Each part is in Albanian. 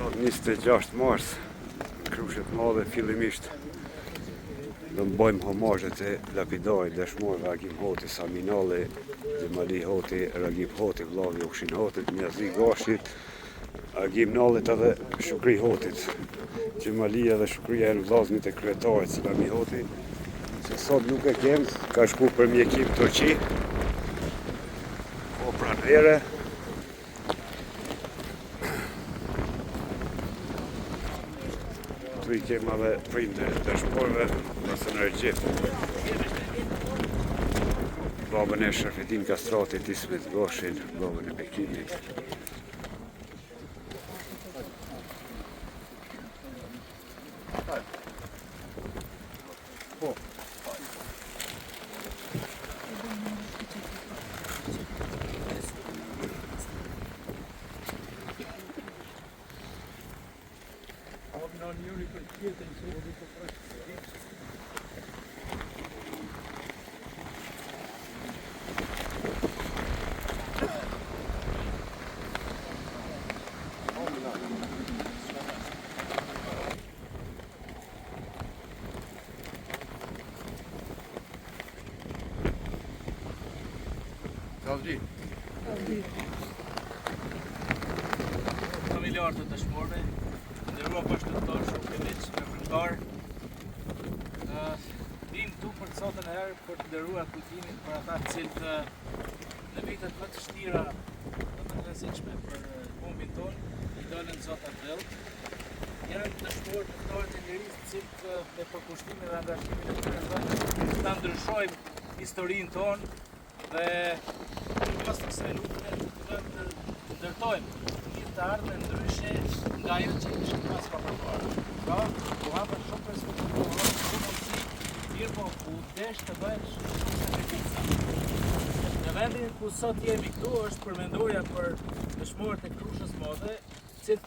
Sot 26 mars, në Krushet Madhe, fillimisht do të bëjmë homazhet e lapidarit dëshmorëve Agim Hoti, Sami Nalli, Xhemali Hoti, Ragip Hoti, vllavi Ukshin Hotit, Niazi Gashit, Agim Nallit edhe Shukri Hotit. Xhemalia dhe Shukria janë vllazënit e kryetarit Sami Hoti, se sot nuk e kemë, ka shku për mjekim Turqi, po pranvere. Tu I kemë edhe prindë dëshmorëve, nëse në Rëgjith. Babën e Sharfetin Kastratit, Ismet Gashin, babën e Bekinit. Familjarë të dëshmorëve, nderuar bashkëpunëtor, shokëmiq, veprimtar. Vim këtu për të sotën e herë për të nderuar kujtimin për ata të cilët në vitet më të vështira dhe më të rrezikshme për kombin tonë I dalën zot atë vellë. Janë dëshmorë të ftohet e lirisë të cilët me përkushtimin dhe angazhimin e tyre ta ndryshojmë historinë tonë dhe pas të kësaj lufte të ndërtojmë një të ardhmen ndryshe nga ajo që kishim pas përpara. Pra, u hapën shumë perspektiva, shumë mundësi, mirë po u desh të bësh shumë sakrifica. Në vendin ku sot jemi këtu është përmendoria për dëshmorët e Krushës Madhe, cilët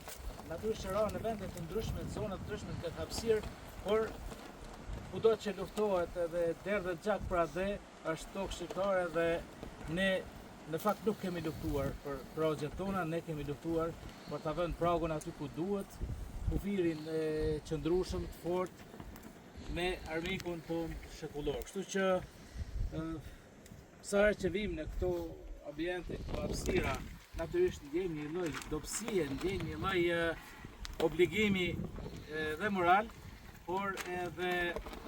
natyrisht në vende të ndryshme, në zona të ndryshme të hapësirë, por kudo që luftohet edhe derdhet gjak për atë është tokë shqiptare dhe ne në fakt nuk kemi luftuar për pragjet tona, ne kemi luftuar për ta vënë pragun aty ku duhet, kufirin e qëndrueshëm të fortë me armikun ton shekullor. Kështu që sa herë që vim në këto ambiente, këto hapësira, natyrisht ndjejmë një lloj dobësie, ndjejmë një lloj obligimi dhe moral, por edhe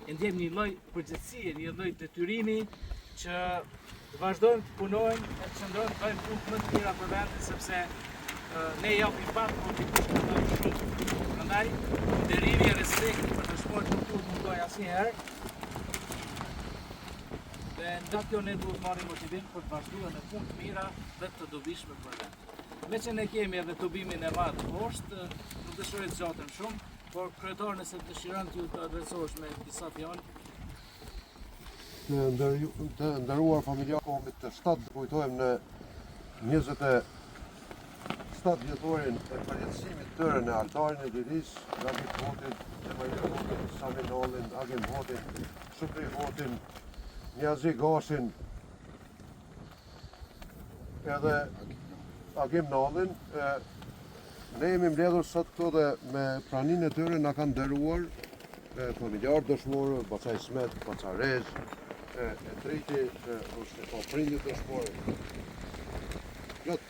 ndjejmë një lloj përgjegjësie, një lloj detyrimi që të vazhdojmë të punojmë e të qëndrojmë të bëjmë punë më të mira për vendin, sepse ne japim pak, por dikush ka dhënë shumë. Prandaj, nderimi e respekti për dëshmorët nuk duhet mundoj asnjëherë. Dhe nga kjo ne duhet marrim motivim për të vazhduar në punë të mira dhe të dobishme për vendin. Me që ne kemi edhe tubimin e madh poshtë, nuk dëshiroj të zgjatem shumë, por kryetar nëse dëshiron t'ju të adresohesh me disa fjalë. Të nderuar familjarë kombit të 7, kujtojmë në 27 vjetorin e përjetësimit tyre në altarin e lirisë, Ragip Hotit, Xhemali Hotit, Sami Nallin, Agim Hotin, Shukri Hotin, Niazi Gashin, edhe Agim Nallin. Ne jemi mbledhur sot këtu dhe me praninë e tyre na kanë nderuar familjarë dëshmorë, Baca Ismet, Baca Rez, e treti është po prindit dëshmorë. Plot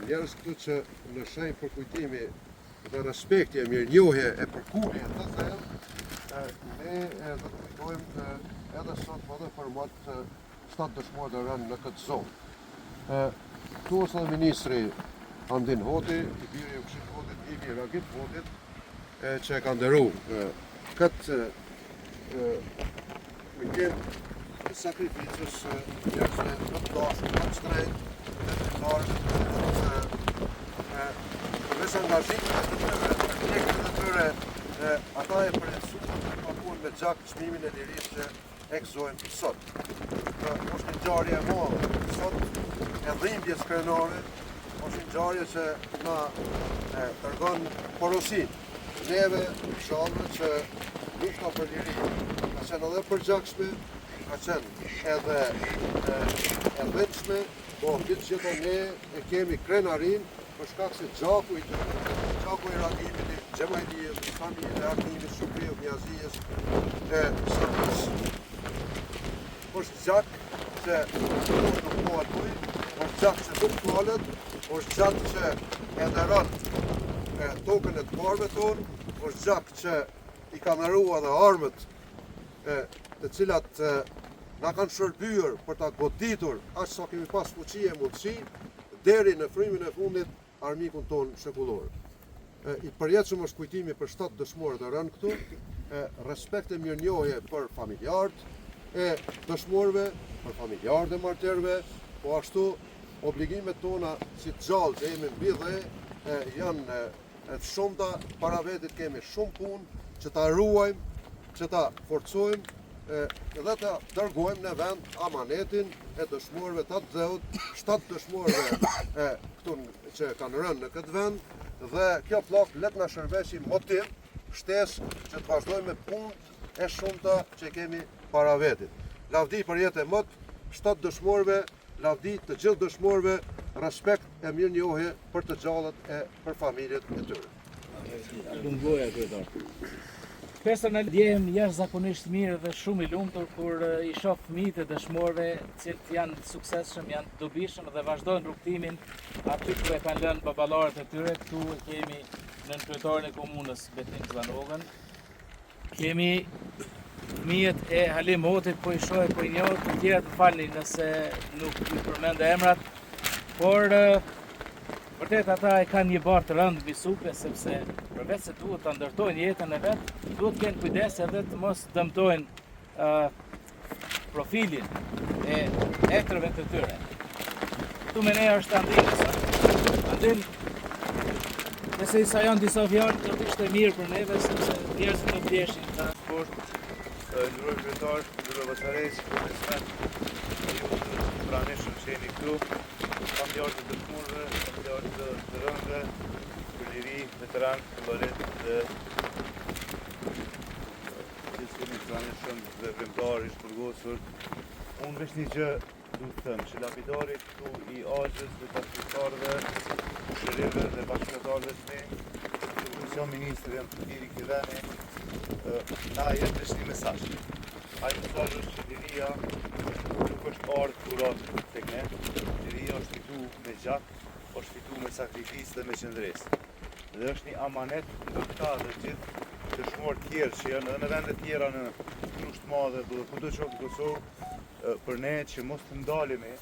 njerëz këtu që në shenjë për kujtimi dhe respekti e mirënjohje e përkullje të thellë, ne do të kujtojmë edhe sot edhe për mëtë 7 dëshmorë dhe rënë në këtë zonë. Këtu është edhe ministri Hamdin Hoti, I biri Ukshin Hotit, Ibi Ragip Hotit, që e ka nderu këtë kujtim të sakrificës njerëzve më të dashur, më të shtrenjtë, përveç angazhimit të tyre, projektet e tyre, ata e përjetësuan të paguhen me gjak çmimin e lirisë që e gëzojmë sot. Është një ngjarje e madhe sot e dhimbjes krenare, është një ngjarje që na tregon porosinë. Neve shallë që lufta për liri ka qenë edhe përgjakshme, ka qenë edhe e dhënshme, po gjithë ne e kemi krenarin për shkak se gjaku I tyre Shaku i Ragimit, Gjemajlijës, familje e Akimit, Shukriu, Mjazijës, e Samis. Është gjak që nuk po atuj, është gjak që nuk falet, është gjak që edhe rënd tokën e të parve tonë, është gjak që i ka ndërrua dhe armët të cilat na kanë shërbyer për ta goditur aq sa kemi pas fuqi e mundësi deri në frymin e fundit armikun ton shekullor. I përjetshëm është kujtimi për 7 dëshmorët e rënë këtu, respekt e mirënjohje për familjarët e dëshmorëve, për familjarët e martyrëve, po ashtu obligimet tona si të gjallë që jemi mbi dhe janë të shumta, para vetit kemi shumë punë që ta ruajmë, që ta forcojmë dhe të dërgojmë në vend amanetin e dëshmorëve të dheut, 7 dëshmorëve këtu që kanë rënë në këtë vend, dhe kjo plak let na shërbesi motiv, shtesë që të vazhdojmë me punë e shumta që kemi para vetit. Lavdi për jetë e mot, 7 dëshmorëve, lavdi të gjithë dëshmorëve, respekt e mirënjohje për të gjallët e për familjet e tyre. Lungoja kryetar. Personal ndjehem jashtëzakonisht mirë dhe shumë i lumtur kur i shoh fëmijët e dëshmorëve, cilët janë të suksesshëm, janë të dobishëm dhe vazhdojnë rrugtimin aty ku e kanë lënë baballarët e tyre. Këtu kemi nën kryetarin e komunës Betim Zvanogën. Kemi fëmijët e Halim Hotit, po i shoh, po i njoh, të tjerë të falni nëse nuk i përmend emrat, por vërtet ata e kanë një barë të rëndë mbi supe, sepse përveç se duhet të ndërtojnë jetën e vetë, duhet të kenë kujdes edhe të mos dëmtojnë profilin e etrëve të tyre. Këtu me ne është Andin, nëse sa janë disa fjalë, do të ishte mirë për neve, sepse njerëzit do të vjeshin transport. Ndërroj kryetar, ndërroj Bacareq, praneshëm që jeni këtu, familjarët të dëshmorëve, familjarët të rëndëve, kulliri, veteran, këmbarit dhe gjithë kemi praneshëm dhe vrimtar, i shpërgosur. Unë veç një gjë du të thëmë, që lapidarit këtu i Agjës dhe bashkëtarëve, shërive dhe bashkëtarëve të me, që Komision Ministri janë të tiri këdheni, na jetë është një mesazh. Ai mesazh është që liria nuk është ardhur kurat tek ne. Liria është fitu me gjak, është fitu me sakrificë dhe me qëndresë. Dhe është një amanet nga këta dhe gjithë dëshmorë tjerë që janë edhe në vende tjera në Krushtë të Madhe dhe kudo që në Kosovë, për ne që mos të ndalemi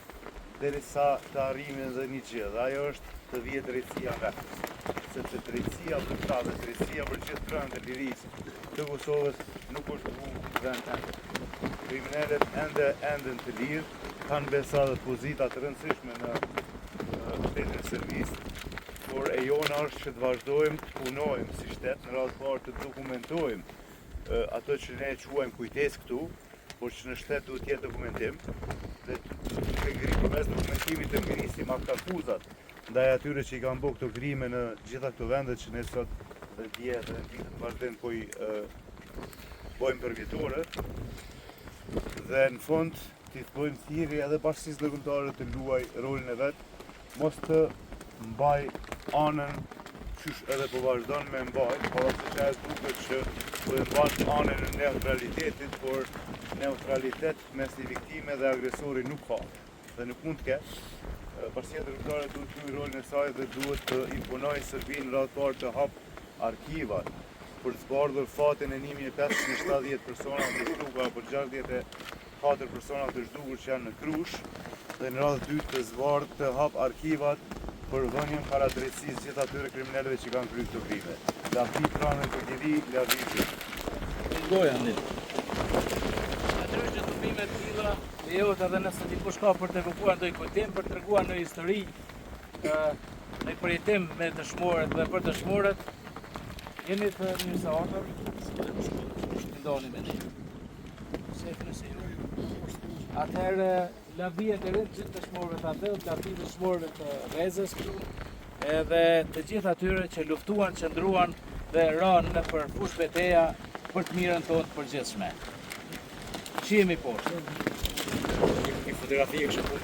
derisa të arrimi edhe një gjë. Dhe ajo është të vijë drejtësia nga. Sepse drejtësia për ta dhe drejtësia për gjithë krahët e lirisë të Kosovës nuk është në vend ende. Kriminalet enden të lirë, kanë besa dhe pozita të rëndësishme në shtetin e servisë, por e jona është që të vazhdojmë të punojmë si shtet, në radhë parë të dokumentojmë ato që ne quajmë kujtesë këtu, por që në shtet duhet jetë dokumentim, dhe përmes dokumentimit të ngrisim akuzat ndaj atyre që i kanë bërë këto krime në gjitha këto vende që ne sot dhe dje dhe në ditët vazhdojmë po i bojmë përvjetore, dhe në fund t'i bojmë thirrje edhe bashkësisë ndërkombëtare të luaj rolin e vet, mos të mbaj anën qysh edhe po vazhdon me mbaj, por që e duket që po e mban anën e neutralitetit, por neutralitet mes një viktime dhe agresori nuk ka dhe nuk mund të ketë. Bashkësia ndërkombëtare duhet të luajë rolin e saj dhe duhet të imponojë Serbinë radh parë të hap arkivat për të zbardhur fatin e 1570 persona të zhdukur apo 64 persona të zhdukur që janë në Krushë, dhe në radhë dytë të zbardhë të hap arkivat për vënien para drejtësisë gjithë atyre kriminalëve që kanë kryer këto krime. Lavdi pranën për diri, lavdi gjithë. Goja Andin. Atëherë që dëmime të tilla lejohet edhe nëse dikush ka për të evokuar ndonjë kujtim, për të treguar në histori, në përjetim me dëshmorët dhe për dëshmorët, jeni të mirë se ardhur, të ndoni me ne. Atëherë, lavdia të rritë gjithë dëshmorëve të Atëut, lavdi dëshmorëve të Rezës këtu, edhe të gjithë atyre që luftuan, që ndruan dhe ranë në për fush betejë për të mirën tonë të përgjithshme. Qihemi poshtë. Një fotografi e kështë punë